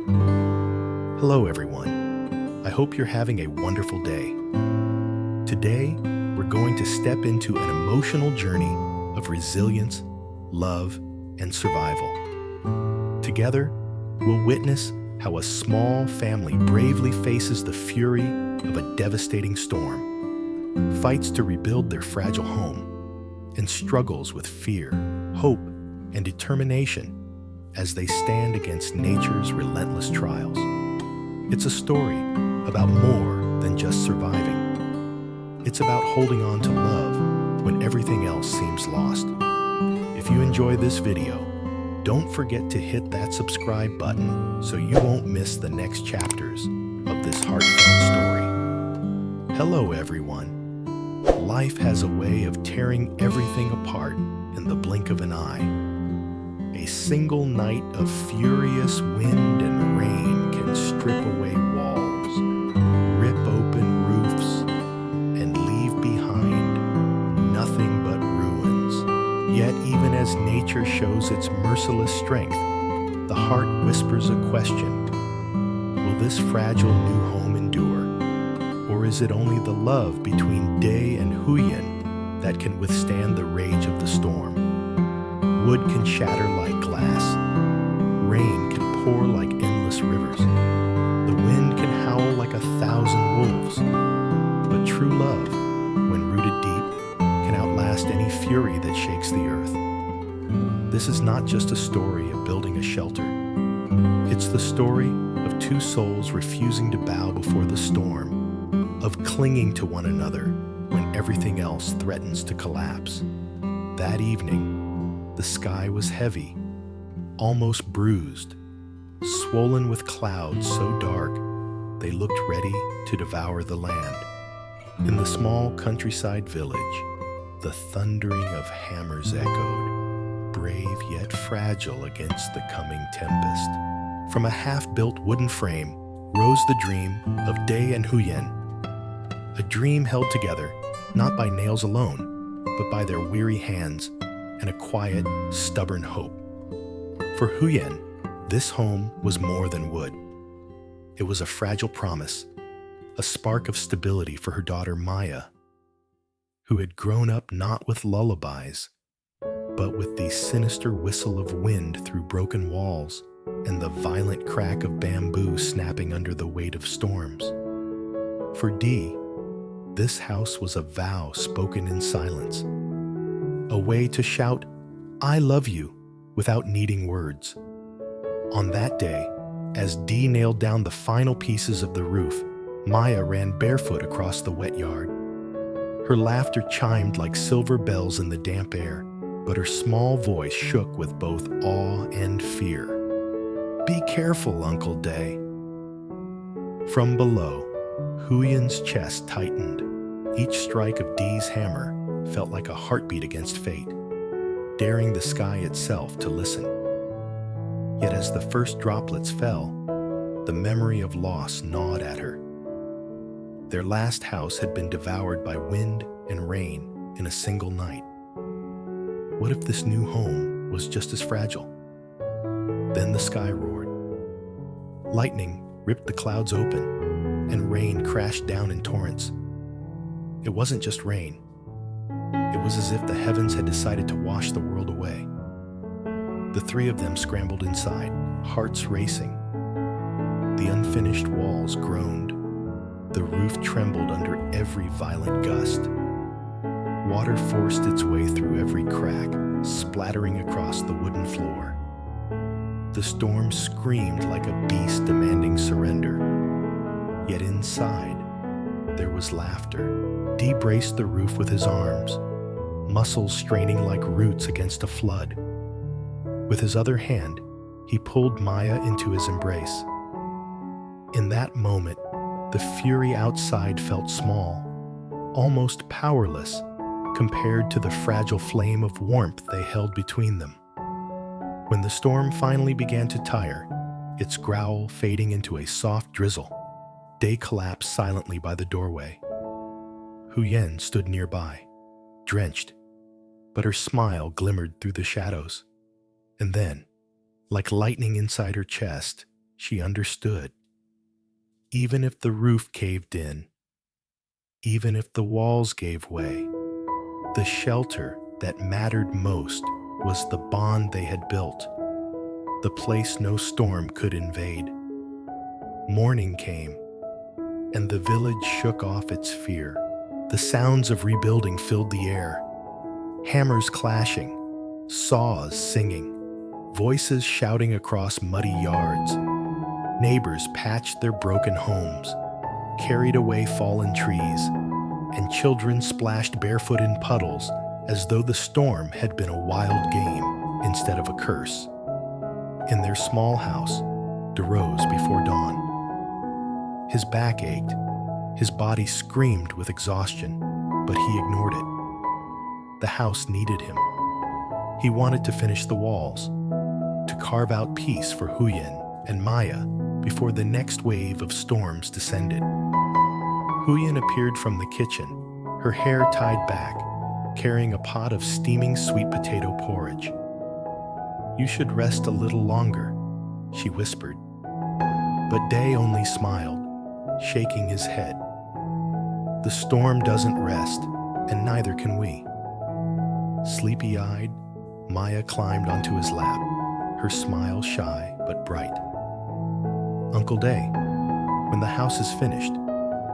Hello everyone. I hope you're having a wonderful day. Today, we're going to step into an emotional journey of resilience, love, and survival. Together, we'll witness how a small family bravely faces the fury of a devastating storm, fights to rebuild their fragile home, and struggles with fear, hope, and determination as they stand against nature's relentless trials. It's a story about more than just surviving. It's about holding on to love when everything else seems lost. If you enjoy this video, don't forget to hit that subscribe button so you won't miss the next chapters of this heartfelt story. Hello everyone. Life has a way of tearing everything apart in the blink of an eye. A single night of furious wind and rain can strip away walls, rip open roofs, and leave behind nothing but ruins. Yet even as nature shows its merciless strength, the heart whispers a question. Will this fragile new home endure? Or is it only the love between Dieu and Huyen that can withstand the rage of the storm? Wood can shatter like glass. Rain can pour like endless rivers. The wind can howl like 1,000 wolves. But true love, when rooted deep, can outlast any fury that shakes the earth. This is not just a story of building a shelter. It's the story of two souls refusing to bow before the storm, of clinging to one another when everything else threatens to collapse. That evening, the sky was heavy, almost bruised, swollen with clouds so dark they looked ready to devour the land. In the small countryside village, the thundering of hammers echoed, brave yet fragile against the coming tempest. From a half-built wooden frame rose the dream of Dieu and Huyen, a dream held together not by nails alone, but by their weary hands and a quiet, stubborn hope. For Huyen, this home was more than wood. It was a fragile promise, a spark of stability for her daughter Maya, who had grown up not with lullabies, but with the sinister whistle of wind through broken walls and the violent crack of bamboo snapping under the weight of storms. For Dee, this house was a vow spoken in silence, a way to shout, "I love you," without needing words. On that day, as Dee nailed down the final pieces of the roof, Maya ran barefoot across the wet yard. Her laughter chimed like silver bells in the damp air, but her small voice shook with both awe and fear. "Be careful, Uncle Dieu." From below, Huyen's chest tightened. Each strike of Dee's hammer felt like a heartbeat against fate, daring the sky itself to listen. Yet as the first droplets fell, the memory of loss gnawed at her. Their last house had been devoured by wind and rain in a single night. What if this new home was just as fragile? Then the sky roared. Lightning ripped the clouds open, and rain crashed down in torrents. It wasn't just rain. It was as if the heavens had decided to wash the world away. The three of them scrambled inside, hearts racing. The unfinished walls groaned. The roof trembled under every violent gust. Water forced its way through every crack, splattering across the wooden floor. The storm screamed like a beast demanding surrender. Yet inside, there was laughter. Dee braced the roof with his arms, muscles straining like roots against a flood. With his other hand, he pulled Maya into his embrace. In that moment, the fury outside felt small, almost powerless, compared to the fragile flame of warmth they held between them. When the storm finally began to tire, its growl fading into a soft drizzle, Dieu collapsed silently by the doorway. Huyen stood nearby, drenched, but her smile glimmered through the shadows. And then, like lightning inside her chest, she understood. Even if the roof caved in, even if the walls gave way, the shelter that mattered most was the bond they had built, the place no storm could invade. Morning came, and the village shook off its fear. The sounds of rebuilding filled the air. Hammers clashing, saws singing, voices shouting across muddy yards. Neighbors patched their broken homes, carried away fallen trees, and children splashed barefoot in puddles as though the storm had been a wild game instead of a curse. In their small house, Dieu rose before dawn. His back ached, his body screamed with exhaustion, but he ignored it. The house needed him. He wanted to finish the walls, to carve out peace for Huyen and Maya before the next wave of storms descended. Huyen appeared from the kitchen, her hair tied back, carrying a pot of steaming sweet potato porridge. "You should rest a little longer," she whispered. But Dieu only smiled, shaking his head. "The storm doesn't rest, and neither can we." Sleepy-eyed, Maya climbed onto his lap, her smile shy but bright. "Uncle Dieu, when the house is finished,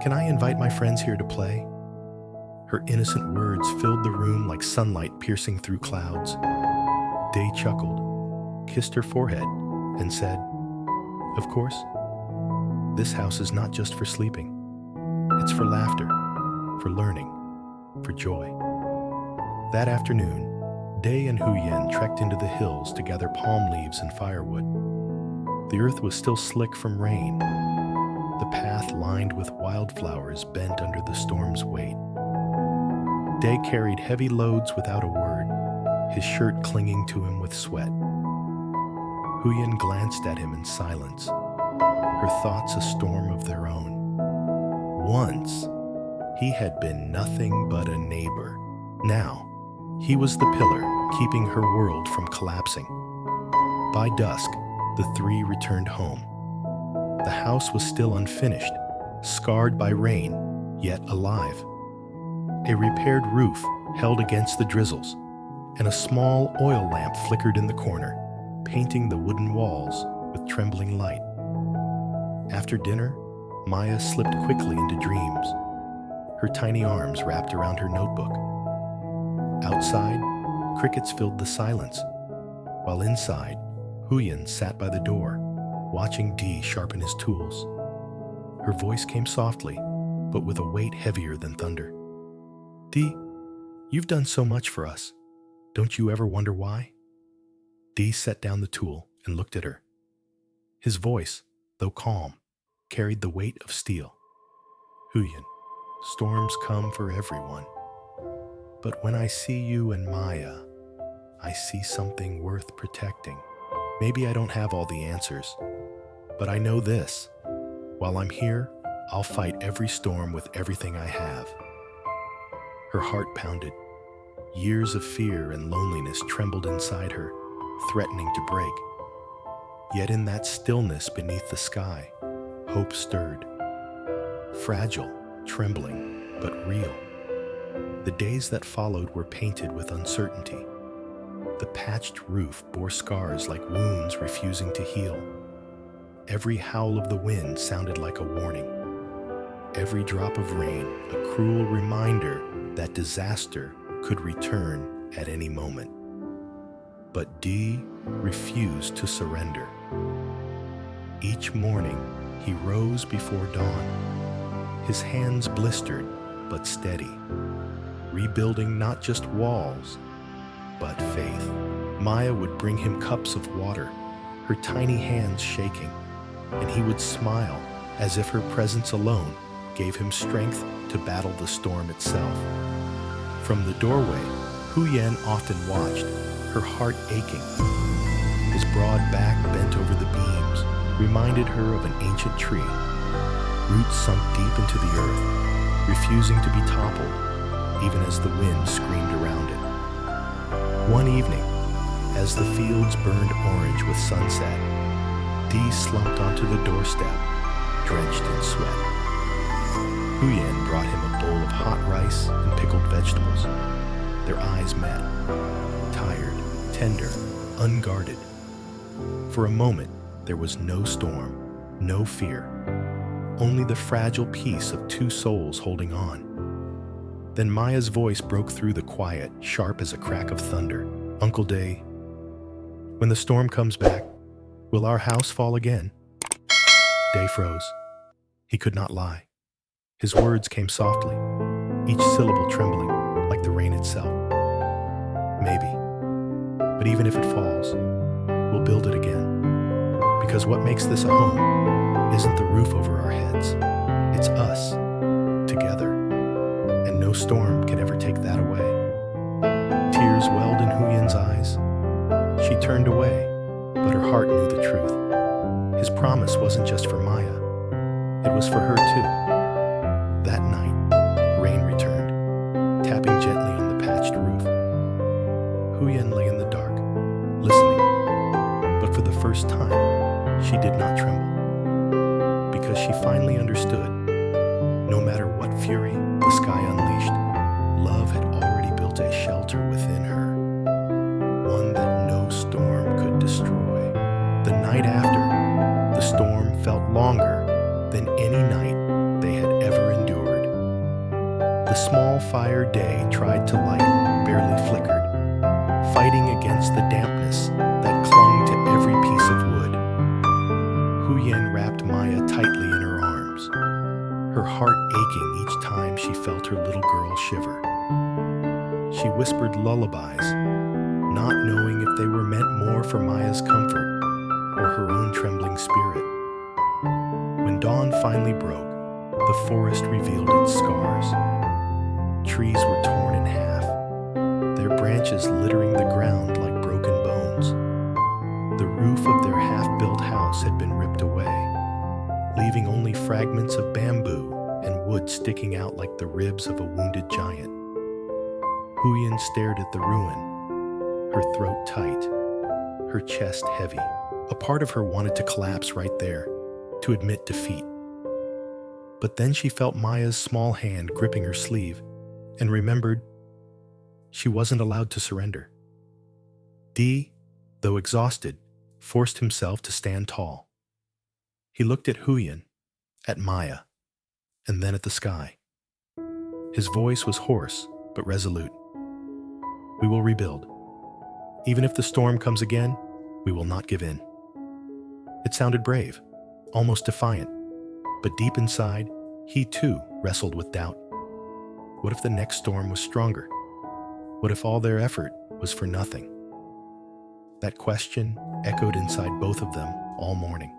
can I invite my friends here to play?" Her innocent words filled the room like sunlight piercing through clouds. Dieu chuckled, kissed her forehead, and said, "Of course. This house is not just for sleeping. It's for laughter, for learning, for joy." That afternoon, Dieu and Huyen trekked into the hills to gather palm leaves and firewood. The earth was still slick from rain, the path lined with wildflowers bent under the storm's weight. Dieu carried heavy loads without a word, his shirt clinging to him with sweat. Huyen glanced at him in silence, her thoughts a storm of their own. Once, he had been nothing but a neighbor. Now, he was the pillar keeping her world from collapsing. By dusk, the three returned home. The house was still unfinished, scarred by rain, yet alive. A repaired roof held against the drizzles, and a small oil lamp flickered in the corner, painting the wooden walls with trembling light. After dinner, Maya slipped quickly into dreams, her tiny arms wrapped around her notebook. Outside, crickets filled the silence, while inside, Huyen sat by the door, watching Dieu sharpen his tools. Her voice came softly, but with a weight heavier than thunder. "Dieu, you've done so much for us. Don't you ever wonder why?" Dieu set down the tool and looked at her. His voice, though calm, carried the weight of steel. "Huyen, storms come for everyone. But when I see you and Maya, I see something worth protecting. Maybe I don't have all the answers, but I know this. While I'm here, I'll fight every storm with everything I have." Her heart pounded. Years of fear and loneliness trembled inside her, threatening to break. Yet in that stillness beneath the sky, hope stirred. Fragile, trembling, but real. The days that followed were painted with uncertainty. The patched roof bore scars like wounds refusing to heal. Every howl of the wind sounded like a warning. Every drop of rain, a cruel reminder that disaster could return at any moment. But Dieu refused to surrender. Each morning, he rose before dawn, his hands blistered but steady, rebuilding not just walls, but faith. Maya would bring him cups of water, her tiny hands shaking, and he would smile as if her presence alone gave him strength to battle the storm itself. From the doorway, Huyen often watched, her heart aching. His broad back bent over the beams reminded her of an ancient tree, roots sunk deep into the earth, refusing to be toppled, even as the wind screamed around it. One evening, as the fields burned orange with sunset, Dee slumped onto the doorstep, drenched in sweat. Huyen brought him a bowl of hot rice and pickled vegetables. Their eyes met, tired, tender, unguarded. For a moment, there was no storm, no fear, only the fragile peace of two souls holding on. Then Maya's voice broke through the quiet, sharp as a crack of thunder. "Uncle Day, when the storm comes back, will our house fall again?" Day froze. He could not lie. His words came softly, each syllable trembling like the rain itself. "Maybe. But even if it falls, we'll build it again. Because what makes this a home isn't the roof over our heads. It's us, together. And no storm can ever take that away." Tears welled in Huyen's eyes. She turned away, but her heart knew the truth. His promise wasn't just for Maya. It was for her too. That night, rain returned, tapping gently on the patched roof. Huyen lay in the dark, listening. But for the first time, she did not tremble. Because she finally understood. No matter what fury the sky unleashed, love had already built a shelter within her, one that no storm could destroy. The night after, the storm felt longer than any night they had ever endured. The small fire Day tried to light barely flickered, fighting against the dampness that clung to every piece of wood. Huyen wrapped Maya tightly in her arms, her heart aching each time she felt her little girl shiver. She whispered lullabies, not knowing if they were meant more for Maya's comfort or her own trembling spirit. When dawn finally broke, the forest revealed its scars. Trees were torn in half, their branches littering the ground like broken bones. The roof of their half-built house had been ripped away, leaving only fragments of bamboo and wood sticking out like the ribs of a wounded giant. Huyen stared at the ruin, her throat tight, her chest heavy. A part of her wanted to collapse right there, to admit defeat. But then she felt Maya's small hand gripping her sleeve and remembered she wasn't allowed to surrender. Dee, though exhausted, forced himself to stand tall. He looked at Huyen, at Maya, and then at the sky. His voice was hoarse but resolute. "We will rebuild. Even if the storm comes again, we will not give in." It sounded brave, almost defiant, but deep inside, he too wrestled with doubt. What if the next storm was stronger? What if all their effort was for nothing? That question echoed inside both of them all morning.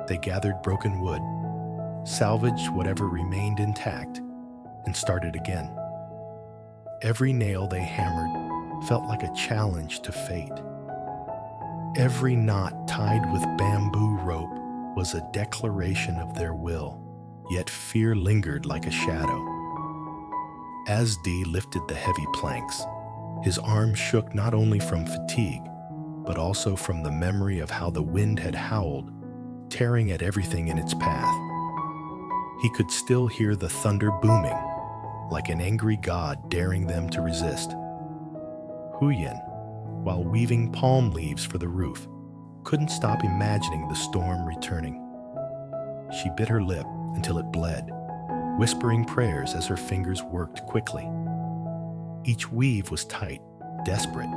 They gathered broken wood, salvaged whatever remained intact, and started again. Every nail they hammered felt like a challenge to fate. Every knot tied with bamboo rope was a declaration of their will, yet fear lingered like a shadow. As Dee lifted the heavy planks, his arms shook not only from fatigue, but also from the memory of how the wind had howled, tearing at everything in its path. He could still hear the thunder booming, like an angry god daring them to resist. Huyen, while weaving palm leaves for the roof, couldn't stop imagining the storm returning. She bit her lip until it bled, whispering prayers as her fingers worked quickly. Each weave was tight, desperate,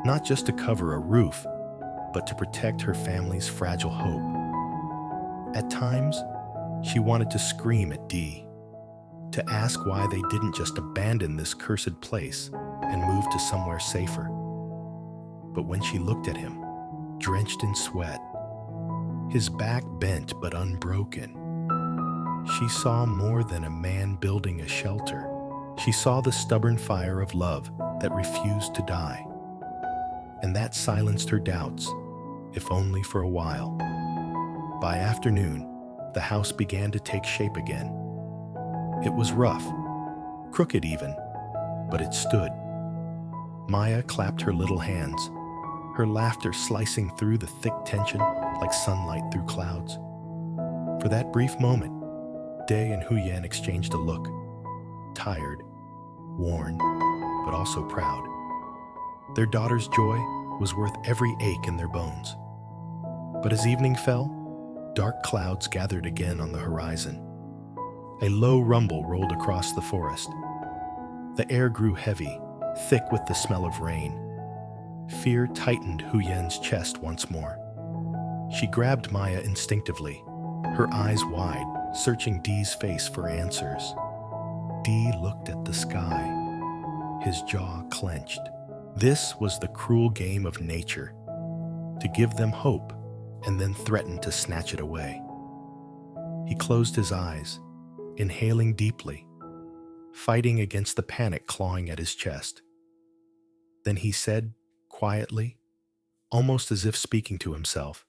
not just to cover a roof, but to protect her family's fragile hope. At times, she wanted to scream at Dee, to ask why they didn't just abandon this cursed place and move to somewhere safer. But when she looked at him, drenched in sweat, his back bent but unbroken, she saw more than a man building a shelter. She saw the stubborn fire of love that refused to die. And that silenced her doubts, if only for a while. By afternoon, the house began to take shape again. It was rough, crooked even, but it stood. Maya clapped her little hands, her laughter slicing through the thick tension like sunlight through clouds. For that brief moment, Day and Huyen exchanged a look, tired, worn, but also proud. Their daughter's joy was worth every ache in their bones. But as evening fell, dark clouds gathered again on the horizon. A low rumble rolled across the forest. The air grew heavy, thick with the smell of rain. Fear tightened Huyen's chest once more. She grabbed Maya instinctively, her eyes wide, searching Dee's face for answers. Dee looked at the sky, his jaw clenched. This was the cruel game of nature, to give them hope and then threaten to snatch it away. He closed his eyes, inhaling deeply, fighting against the panic clawing at his chest. Then he said, quietly, almost as if speaking to himself,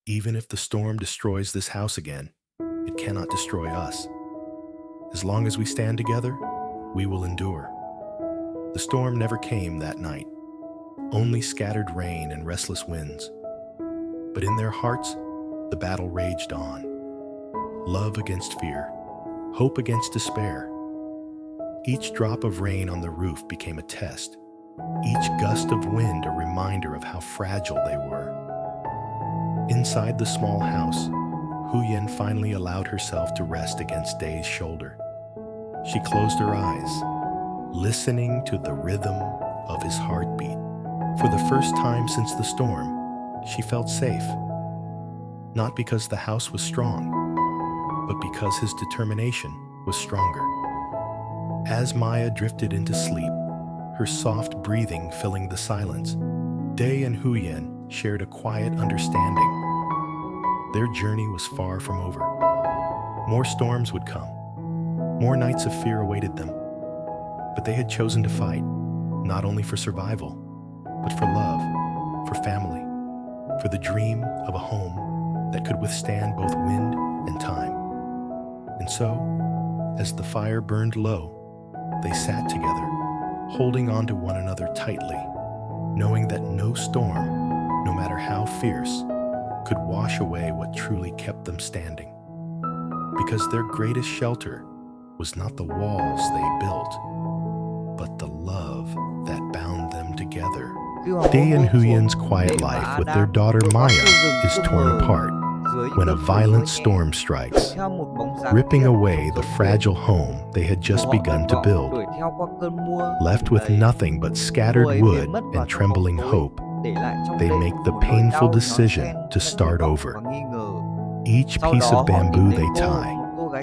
"Even if the storm destroys this house again, it cannot destroy us. As long as we stand together, we will endure." The storm never came that night, only scattered rain and restless winds. But in their hearts, the battle raged on. Love against fear, hope against despair. Each drop of rain on the roof became a test, each gust of wind a reminder of how fragile they were. Inside the small house, Huyen finally allowed herself to rest against Day's shoulder. She closed her eyes, listening to the rhythm of his heartbeat. For the first time since the storm, she felt safe. Not because the house was strong, but because his determination was stronger. As Maya drifted into sleep, her soft breathing filling the silence, Day and Huyen shared a quiet understanding. Their journey was far from over. More storms would come. More nights of fear awaited them. But they had chosen to fight, not only for survival, but for love, for family, for the dream of a home that could withstand both wind and time. And so, as the fire burned low, they sat together, holding on to one another tightly, knowing that no storm, no matter how fierce, could wash away what truly kept them standing. Because their greatest shelter was not the walls they built, but the love that bound them together. Day and Huyen's quiet life with their daughter Maya is torn apart when a violent storm strikes, ripping away the fragile home they had just begun to build. Left with nothing but scattered wood and trembling hope, they make the painful decision to start over. Each piece of bamboo they tie,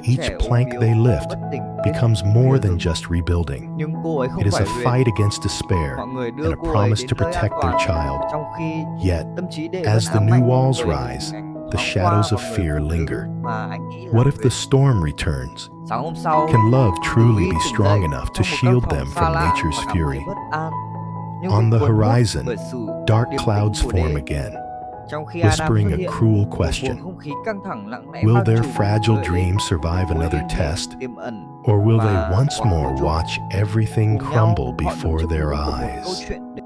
each plank they lift, becomes more than just rebuilding. It is a fight against despair and a promise to protect their child. Yet, as the new walls rise, the shadows of fear linger. What if the storm returns? Can love truly be strong enough to shield them from nature's fury? On the horizon, dark clouds form again, whispering a cruel question. Will their fragile dreams survive another test? Or will they once more watch everything crumble before their eyes?